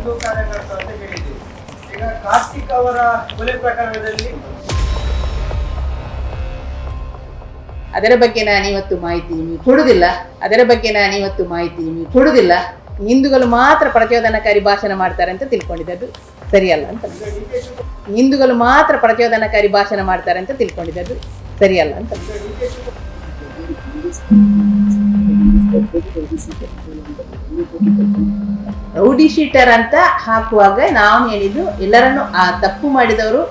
ಹಿಂದೂ ಕಾರ್ಯಕರ್ತ ಅಂತ ಹೇಳಿದ್ದೀವಿ. ಈಗ ಕಾರ್ತಿಕ್ ಅವರ ಕೊಲೆ ಪ್ರಕರಣದಲ್ಲಿ ಅದರ ಬಗ್ಗೆ ನಾನಿವತ್ತು ಮಾಹಿತಿ ನಿಮಗೆ ಕೊಡುವುದಿಲ್ಲ. ಹಿಂದೂಗಳು ಮಾತ್ರ ಪ್ರಚೋದನಕಾರಿ ಭಾಷಣ ಮಾಡ್ತಾರೆ ಅಂತ ತಿಳ್ಕೊಂಡಿದ್ದು ಸರಿಯಲ್ಲ ಅಂತ. ಹಿಂದೂಗಳು ಮಾತ್ರ ಪ್ರಚೋದನಕಾರಿ ಭಾಷಣ ಮಾಡ್ತಾರೆ ಅಂತ ತಿಳ್ಕೊಂಡಿದ್ದು ಸರಿಯಲ್ಲ ಅಂತ. ರೌಡಿ ಶೀಟರ್ ಅಂತ ಹಾಕುವಾಗ ನಾವು ಹೇಳಿದ್ದು ಎಲ್ಲರನ್ನು ಆ ತಪ್ಪು ಮಾಡಿದವರು,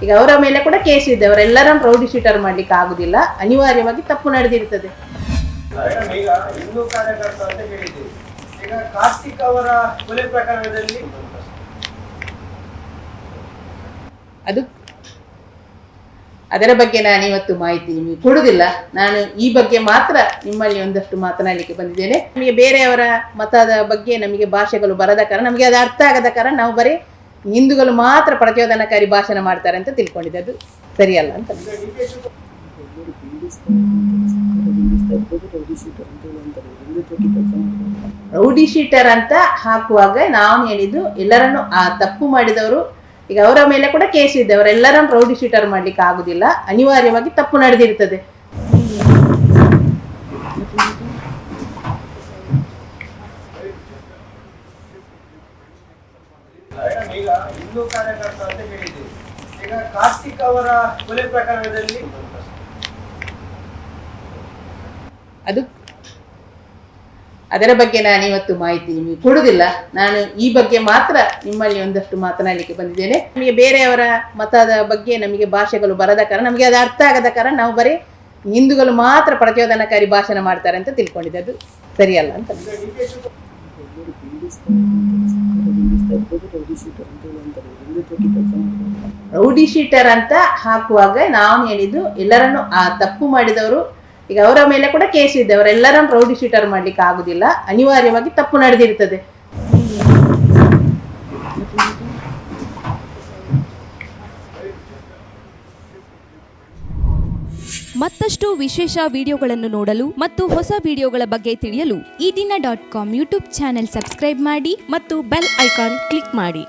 ಈಗ ಅವರ ಮೇಲೆ ಕೂಡ ಕೇಸ್ ಇದೆ, ಅವರೆಲ್ಲರನ್ನು ರೌಡಿ ಶೀಟರ್ ಮಾಡ್ಲಿಕ್ಕೆ ಆಗುದಿಲ್ಲ, ಅನಿವಾರ್ಯವಾಗಿ ತಪ್ಪು ನಡೆದಿರ್ತದೆ. ಈಗ ಹಿಂದೂ ಕಾರ್ಯಕರ್ತ ಅಂತ ಹೇಳಿದ್ದೀವಿ. ಈಗ ಕಾರ್ತಿಕ್ ಅವರ ಕೊಲೆ ಪ್ರಕರಣದಲ್ಲಿ ಅದರ ಬಗ್ಗೆ ನಾನಿವತ್ತು ಮಾಹಿತಿ ನಿಮಗೆ ಕೊಡುವುದಿಲ್ಲ. ನಾನು ಈ ಬಗ್ಗೆ ಮಾತ್ರ ನಿಮ್ಮಲ್ಲಿ ಒಂದಷ್ಟು ಮಾತನಾಡಲಿಕ್ಕೆ ಬಂದಿದ್ದೇನೆ. ನಮಗೆ ಬೇರೆಯವರ ಮತದ ಬಗ್ಗೆ ನಮಗೆ ಭಾಷೆಗಳು ಬರದ ಕಾರಣ, ನಮಗೆ ಅದು ಅರ್ಥ ಆಗದ ಕಾರಣ ನಾವು ಬರೀ ಹಿಂದೂಗಳು ಮಾತ್ರ ಪ್ರಚೋದನಕಾರಿ ಭಾಷಣ ಮಾಡ್ತಾರೆ ಅಂತ ತಿಳ್ಕೊಂಡಿದ್ದು ಸರಿಯಲ್ಲ ಅಂತ. ರೌಡಿ ಶೀಟರ್ ಅಂತ ಹಾಕುವಾಗ ನಾವು ಹೇಳಿದ್ದು ಎಲ್ಲರನ್ನು ಆ ತಪ್ಪು ಮಾಡಿದವರು, ಈಗ ಅವರ ಮೇಲೆ ಕೂಡ ಕೇಸ್ ಇದೆ, ಅವರೆಲ್ಲರನ್ನು ರೌಡಿ ಶೀಟರ್ ಮಾಡ್ಲಿಕ್ಕೆ ಆಗುದಿಲ್ಲ, ಅನಿವಾರ್ಯವಾಗಿ ತಪ್ಪು ನಡೆದಿರ್ತದೆ. ಈಗ ಹಿಂದೂ ಕಾರ್ಯಕರ್ತ ಅಂತ ಹೇಳಿದ್ದೀವಿ. ಈಗ ಕಾರ್ತಿಕ್ ಅವರ ಕೊಲೆ ಪ್ರಕರಣದಲ್ಲಿ ಅದರ ಬಗ್ಗೆ ನಾನಿವತ್ತು ಮಾಹಿತಿ ನಿಮಗೆ ಕೊಡುವುದಿಲ್ಲ. ನಾನು ಈ ಬಗ್ಗೆ ಮಾತ್ರ ನಿಮ್ಮಲ್ಲಿ ಒಂದಷ್ಟು ಮಾತನಾಡಲಿಕ್ಕೆ ಬಂದಿದ್ದೇನೆ. ನಮಗೆ ಬೇರೆಯವರ ಮತದ ಬಗ್ಗೆ ನಮಗೆ ಭಾಷೆಗಳು ಬರದ ಕಾರಣ, ನಮಗೆ ಅದು ಅರ್ಥ ಆಗದ ಕಾರಣ ನಾವು ಬರೀ ಹಿಂದೂಗಳು ಮಾತ್ರ ಪ್ರಚೋದನಕಾರಿ ಭಾಷಣ ಮಾಡ್ತಾರೆ ಅಂತ ತಿಳ್ಕೊಂಡಿದ್ದು ಸರಿಯಲ್ಲ ಅಂತ. ರೌಡಿ ಶೀಟರ್ ಅಂತ ಹಾಕುವಾಗ ನಾವು ಹೇಳಿದ್ದು ಎಲ್ಲರನ್ನು ಆ ತಪ್ಪು ಮಾಡಿದವರು, ಈಗ ಅವರ ಮೇಲೆ ಕೂಡ ಕೇಸ್ ಇದೆ, ಅವರೆಲ್ಲರನ್ನು ರೌಡಿ ಶೀಟರ್ ಮಾಡ್ಲಿಕ್ಕೆ ಆಗುದಿಲ್ಲ, ಅನಿವಾರ್ಯವಾಗಿ ತಪ್ಪು ನಡೆದಿರ್ತದೆ. ಮತ್ತಷ್ಟು ವಿಶೇಷ ವಿಡಿಯೋಗಳನ್ನು ನೋಡಲು ಮತ್ತು ಹೊಸ ವಿಡಿಯೋಗಳ ಬಗ್ಗೆ ತಿಳಿಯಲು ಈ ದಿನ .com ಯೂಟ್ಯೂಬ್ ಚಾನೆಲ್ ಸಬ್ಸ್ಕ್ರೈಬ್ ಮಾಡಿ ಮತ್ತು ಬೆಲ್ ಐಕಾನ್ ಕ್ಲಿಕ್ ಮಾಡಿ.